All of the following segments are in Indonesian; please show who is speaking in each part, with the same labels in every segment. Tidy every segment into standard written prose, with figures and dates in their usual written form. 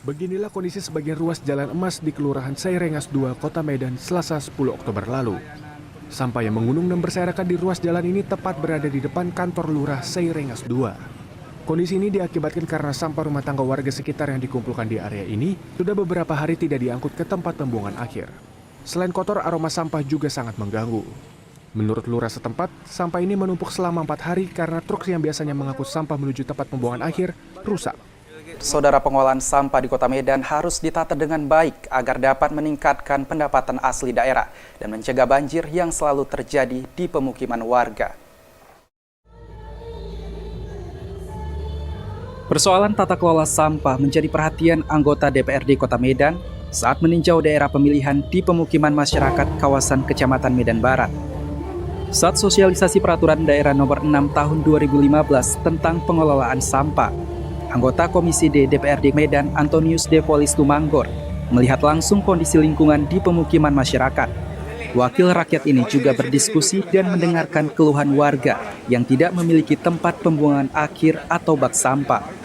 Speaker 1: Beginilah kondisi sebagian ruas Jalan Emas di Kelurahan Sairengas 2, Kota Medan, Selasa 10 Oktober lalu. Sampah yang mengunung dan berserakan di ruas jalan ini tepat berada di depan kantor Lurah Sairengas 2. Kondisi ini diakibatkan karena sampah rumah tangga warga sekitar yang dikumpulkan di area ini sudah beberapa hari tidak diangkut ke tempat pembuangan akhir. Selain kotor, aroma sampah juga sangat mengganggu. Menurut lurah setempat, sampah ini menumpuk selama 4 hari karena truk yang biasanya mengangkut sampah menuju tempat pembuangan akhir rusak.
Speaker 2: Saudara, pengolahan sampah di Kota Medan harus ditata dengan baik agar dapat meningkatkan pendapatan asli daerah dan mencegah banjir yang selalu terjadi di pemukiman warga. Persoalan tata kelola sampah menjadi perhatian anggota DPRD Kota Medan saat meninjau daerah pemilihan di pemukiman masyarakat kawasan Kecamatan Medan Barat. Saat sosialisasi peraturan daerah nomor 6 tahun 2015 tentang pengelolaan sampah, anggota Komisi D DPRD Medan Antonius Devolis Tumanggor melihat langsung kondisi lingkungan di pemukiman masyarakat. Wakil rakyat ini juga berdiskusi dan mendengarkan keluhan warga yang tidak memiliki tempat pembuangan akhir atau bak sampah.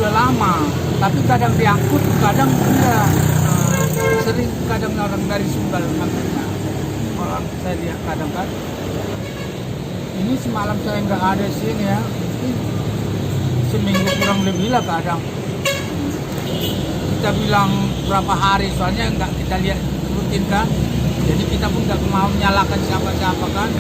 Speaker 3: Lama, tapi kadang diangkut, kadang tidak. Sering kadang orang dari Sunggal makanya. Kalau saya lihat kadang kan, ini semalam saya nggak ada sini ya, seminggu kurang lebih lah kadang. Kita bilang berapa hari, soalnya nggak kita lihat rutin kan, jadi kita pun nggak mau menyalahkan siapa-siapa kan.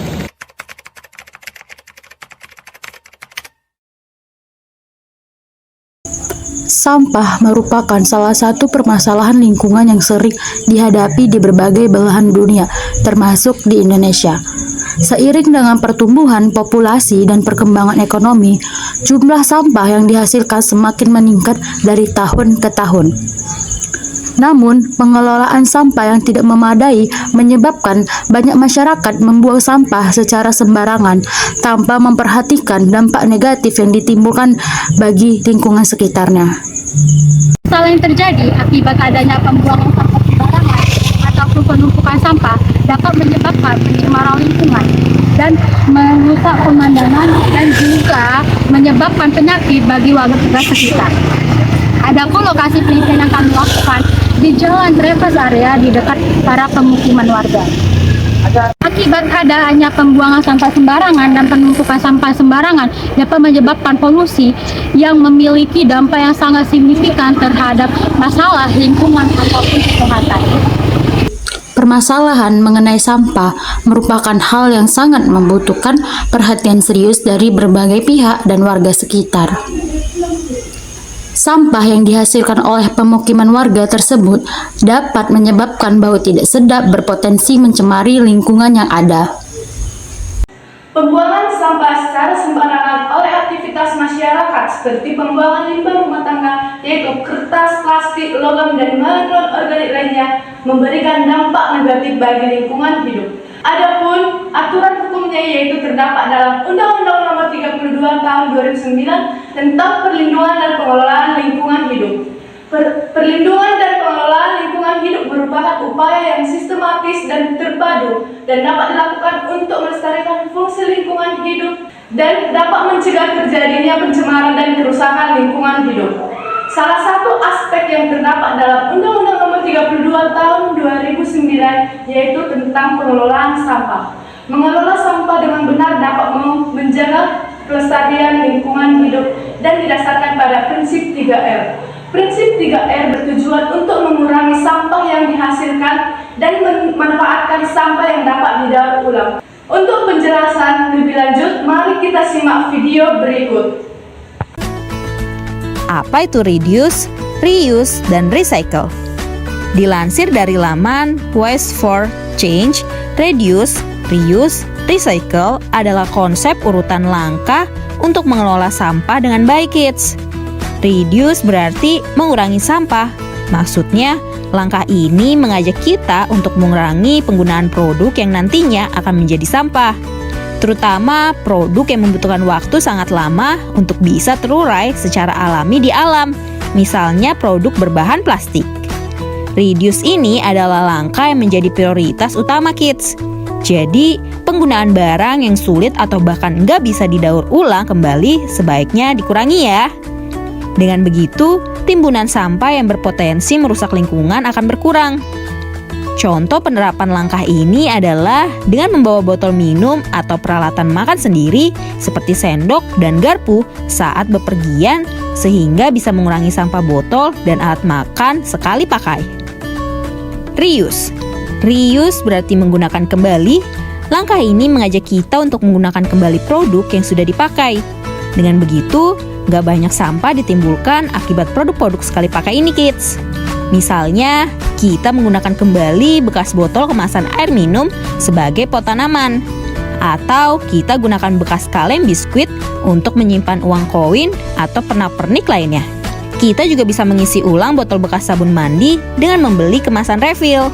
Speaker 4: Sampah merupakan salah satu permasalahan lingkungan yang sering dihadapi di berbagai belahan dunia, termasuk di Indonesia. Seiring dengan pertumbuhan populasi dan perkembangan ekonomi, jumlah sampah yang dihasilkan semakin meningkat dari tahun ke tahun. Namun, pengelolaan sampah yang tidak memadai menyebabkan banyak masyarakat membuang sampah secara sembarangan tanpa memperhatikan dampak negatif yang ditimbulkan bagi lingkungan sekitarnya.
Speaker 5: Masalah yang terjadi akibat adanya pembuangan sampah sembarangan ataupun penumpukan sampah dapat menyebabkan pencemaran lingkungan dan merusak pemandangan dan juga menyebabkan penyakit bagi warga sekitar. Adapun lokasi penelitian yang kami lakukan di Jalan Traverse Area di dekat para pemukiman warga. Akibat adanya pembuangan sampah sembarangan dan penumpukan sampah sembarangan dapat menyebabkan polusi yang memiliki dampak yang sangat signifikan terhadap masalah lingkungan ataupun kesehatan.
Speaker 4: Permasalahan mengenai sampah merupakan hal yang sangat membutuhkan perhatian serius dari berbagai pihak dan warga sekitar. Sampah yang dihasilkan oleh pemukiman warga tersebut dapat menyebabkan bau tidak sedap berpotensi mencemari lingkungan yang ada.
Speaker 6: Pembuangan sampah secara sembarangan oleh aktivitas masyarakat seperti pembuangan limbah rumah tangga, yaitu kertas, plastik, logam, dan non-organik lainnya memberikan dampak negatif bagi lingkungan hidup. Adapun aturan hukumnya yaitu terdapat dalam Undang-Undang Nomor 32 Tahun 2009 tentang perlindungan dan pengelolaan lingkungan hidup. Perlindungan dan pengelolaan lingkungan hidup merupakan upaya yang sistematis dan terpadu dan dapat dilakukan untuk melestarikan fungsi lingkungan hidup dan dapat mencegah terjadinya pencemaran dan kerusakan lingkungan hidup. Salah satu aspek yang terdapat dalam Undang-Undang Nomor 32 Tahun 2009 yaitu tentang pengelolaan sampah. Mengelola sampah dengan benar dapat menjaga kelestarian lingkungan hidup dan didasarkan pada prinsip 3R. Prinsip 3R bertujuan untuk mengurangi sampah yang dihasilkan dan memanfaatkan sampah yang dapat didaur ulang. Untuk penjelasan lebih lanjut, mari kita simak video berikut.
Speaker 7: Apa itu reduce, reuse, dan recycle? Dilansir dari laman Waste for Change, reduce, reuse, recycle adalah konsep urutan langkah untuk mengelola sampah dengan baik, kids. Reduce berarti mengurangi sampah. Maksudnya, Langkah ini mengajak kita untuk mengurangi penggunaan produk yang nantinya akan menjadi sampah, terutama produk yang membutuhkan waktu sangat lama untuk bisa terurai secara alami di alam, misalnya produk berbahan plastik. Reduce ini adalah langkah yang menjadi prioritas utama kids. Jadi, penggunaan barang yang sulit atau bahkan nggak bisa didaur ulang kembali sebaiknya dikurangi ya. Dengan begitu, timbunan sampah yang berpotensi merusak lingkungan akan berkurang. Contoh penerapan langkah ini adalah dengan membawa botol minum atau peralatan makan sendiri seperti sendok dan garpu saat bepergian sehingga bisa mengurangi sampah botol dan alat makan sekali pakai. Reuse. Reuse berarti menggunakan kembali. Langkah ini mengajak kita untuk menggunakan kembali produk yang sudah dipakai. Dengan begitu, gak banyak sampah ditimbulkan akibat produk-produk sekali pakai ini kids. Misalnya, kita menggunakan kembali bekas botol kemasan air minum sebagai pot tanaman. Atau kita gunakan bekas kaleng biskuit untuk menyimpan uang koin atau pernak-pernik lainnya. Kita juga bisa mengisi ulang botol bekas sabun mandi dengan membeli kemasan refill.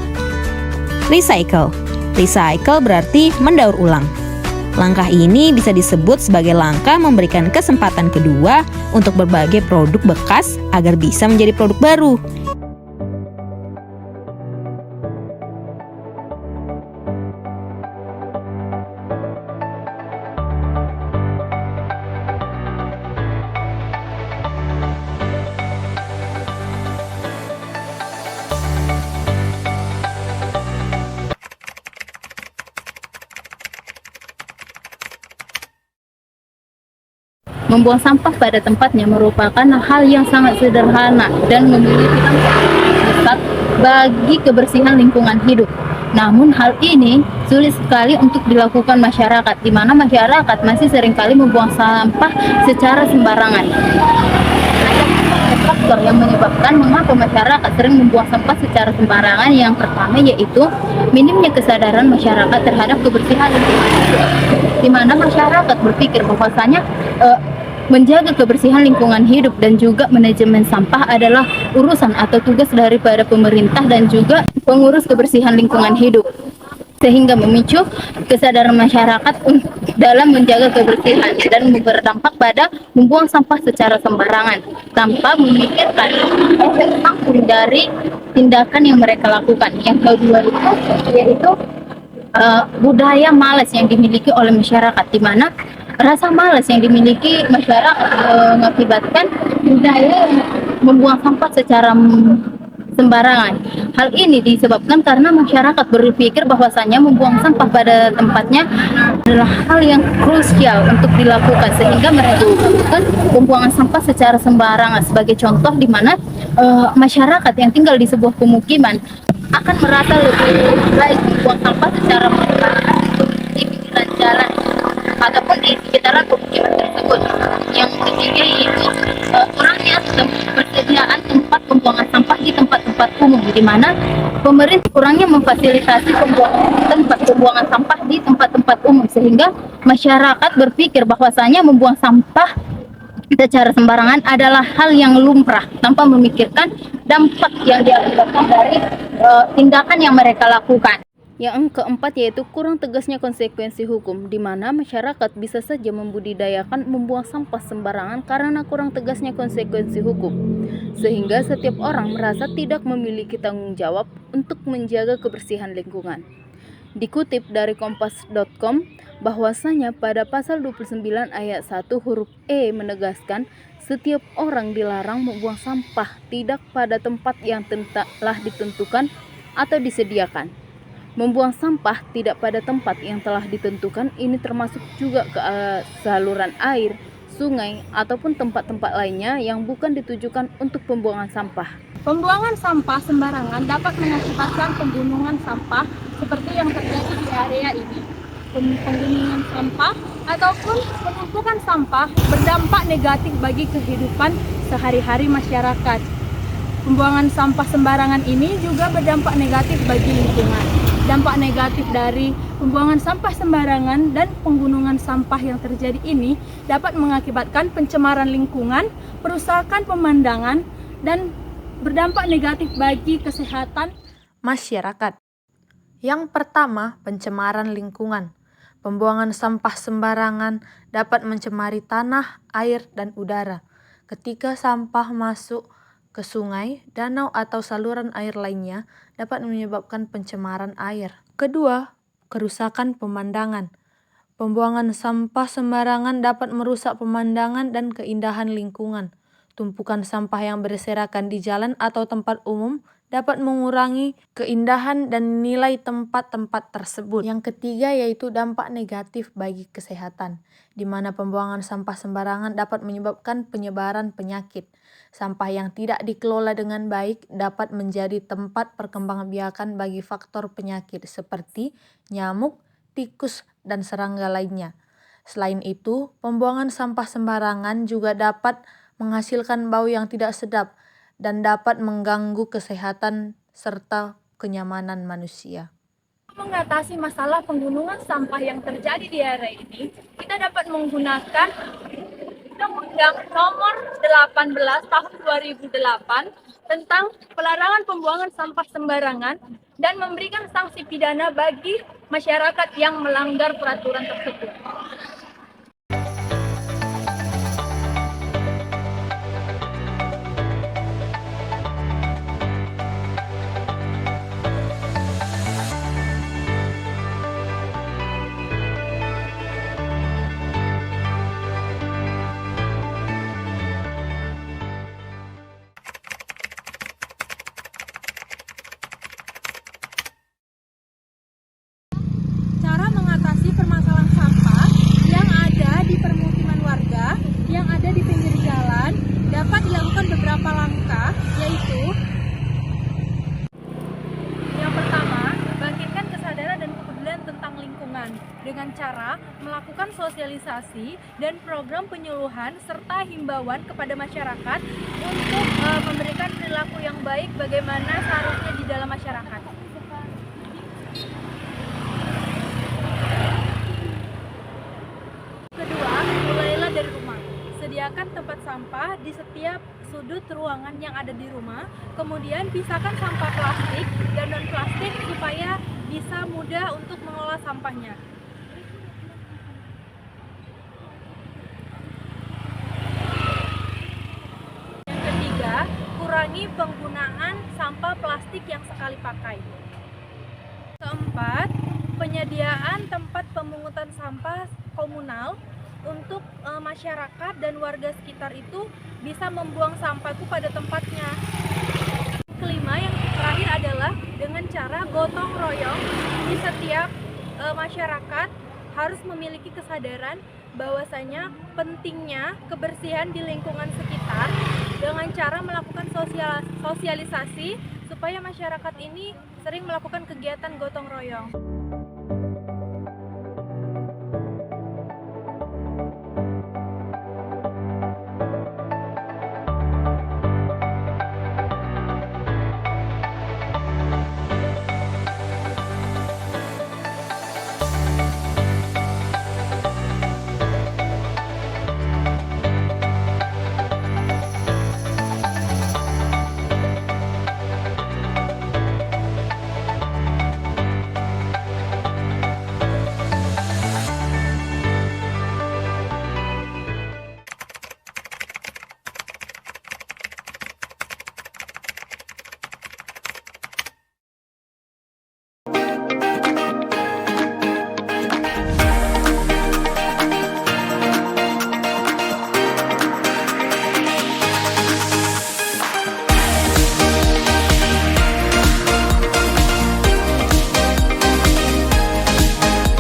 Speaker 7: Recycle. Recycle berarti mendaur ulang. Langkah ini bisa disebut sebagai langkah memberikan kesempatan kedua untuk berbagai produk bekas agar bisa menjadi produk baru.
Speaker 5: Membuang sampah pada tempatnya merupakan hal yang sangat sederhana dan memiliki dampak besar bagi kebersihan lingkungan hidup. Namun hal ini sulit sekali untuk dilakukan masyarakat, di mana masyarakat masih seringkali membuang sampah secara sembarangan. Ada faktor yang menyebabkan mengapa masyarakat sering membuang sampah secara sembarangan. Yang pertama yaitu minimnya kesadaran masyarakat terhadap kebersihan lingkungan hidup, di mana masyarakat berpikir bahwasanya menjaga kebersihan lingkungan hidup dan juga manajemen sampah adalah urusan atau tugas daripada pemerintah dan juga pengurus kebersihan lingkungan hidup, sehingga memicu kesadaran masyarakat dalam menjaga kebersihan dan berdampak pada membuang sampah secara sembarangan tanpa memikirkan efek langsung dari tindakan yang mereka lakukan. Yang kedua yaitu budaya malas yang dimiliki oleh masyarakat, di mana rasa malas yang dimiliki masyarakat mengakibatkan budaya membuang sampah secara sembarangan. Hal ini disebabkan karena masyarakat berpikir bahwasanya membuang sampah pada tempatnya adalah hal yang krusial untuk dilakukan, sehingga mereka melakukan pembuangan sampah secara sembarangan. Sebagai contoh, di mana masyarakat yang tinggal di sebuah pemukiman akan merasa lebih baik membuang sampah secara sembarangan di pinggiran jalan ataupun di sekitaran pemukiman tersebut. Yang ketiga yaitu kurangnya persediaan tempat pembuangan sampah di tempat-tempat umum, di mana pemerintah kurangnya memfasilitasi tempat pembuangan sampah di tempat-tempat umum, sehingga masyarakat berpikir bahwasanya membuang sampah secara sembarangan adalah hal yang lumrah tanpa memikirkan dampak yang diakibatkan dari tindakan yang mereka lakukan. Yang keempat yaitu kurang tegasnya konsekuensi hukum, di mana masyarakat bisa saja membudidayakan membuang sampah sembarangan karena kurang tegasnya konsekuensi hukum, sehingga setiap orang merasa tidak memiliki tanggung jawab untuk menjaga kebersihan lingkungan. Dikutip dari kompas.com bahwasanya pada pasal 29 ayat 1 huruf E menegaskan setiap orang dilarang membuang sampah tidak pada tempat yang telah ditentukan atau disediakan. Membuang sampah tidak pada tempat yang telah ditentukan ini termasuk juga ke saluran air, sungai, ataupun tempat-tempat lainnya yang bukan ditujukan untuk pembuangan sampah.
Speaker 8: Pembuangan sampah sembarangan dapat mengakibatkan pembunuhan sampah seperti yang terjadi di area ini. Penggunaan sampah ataupun penumpukan sampah berdampak negatif bagi kehidupan sehari-hari masyarakat. Pembuangan sampah sembarangan ini juga berdampak negatif bagi lingkungan. Dampak negatif dari pembuangan sampah sembarangan dan penggunungan sampah yang terjadi ini dapat mengakibatkan pencemaran lingkungan, perusakan pemandangan, dan berdampak negatif bagi kesehatan
Speaker 9: masyarakat. Yang pertama, pencemaran lingkungan. Pembuangan sampah sembarangan dapat mencemari tanah, air, dan udara. Ketika sampah masuk ke sungai, danau, atau saluran air lainnya, dapat menyebabkan pencemaran air. Kedua, kerusakan pemandangan. Pembuangan sampah sembarangan dapat merusak pemandangan dan keindahan lingkungan. Tumpukan sampah yang berserakan di jalan atau tempat umum dapat mengurangi keindahan dan nilai tempat-tempat tersebut. Yang ketiga yaitu dampak negatif bagi kesehatan, di mana pembuangan sampah sembarangan dapat menyebabkan penyebaran penyakit. Sampah yang tidak dikelola dengan baik dapat menjadi tempat perkembangbiakan bagi faktor penyakit seperti nyamuk, tikus, dan serangga lainnya. Selain itu, pembuangan sampah sembarangan juga dapat menghasilkan bau yang tidak sedap dan dapat mengganggu kesehatan serta kenyamanan manusia.
Speaker 8: mengatasi masalah penggunungan sampah yang terjadi di area ini. Kita dapat menggunakan Undang-Undang Nomor 18 Tahun 2008 tentang pelarangan pembuangan sampah sembarangan dan memberikan sanksi pidana bagi masyarakat yang melanggar peraturan tersebut. Cara mengatasi permasalahan sampah yang ada di permukiman warga, yang ada di pinggir jalan, dapat dilakukan beberapa langkah, yaitu yang pertama, bangkitkan kesadaran dan kepedulian tentang lingkungan dengan cara melakukan sosialisasi dan program penyuluhan serta himbauan kepada masyarakat untuk memberikan perilaku yang baik bagaimana seharusnya di dalam masyarakat. Kedua, mulailah dari rumah. Sediakan tempat sampah di setiap sudut ruangan yang ada di rumah. Kemudian pisahkan sampah plastik dan non-plastik supaya bisa mudah untuk mengolah sampahnya. Yang ketiga, kurangi penggunaan sampah plastik yang sekali pakai. Keempat, penyediaan tempat pemungutan sampah komunal untuk masyarakat dan warga sekitar itu bisa membuang sampah itu pada tempatnya. Kelima, yang terakhir adalah dengan cara gotong royong di setiap masyarakat harus memiliki kesadaran bahwasanya pentingnya kebersihan di lingkungan sekitar dengan cara melakukan sosialisasi supaya masyarakat ini sering melakukan kegiatan gotong royong.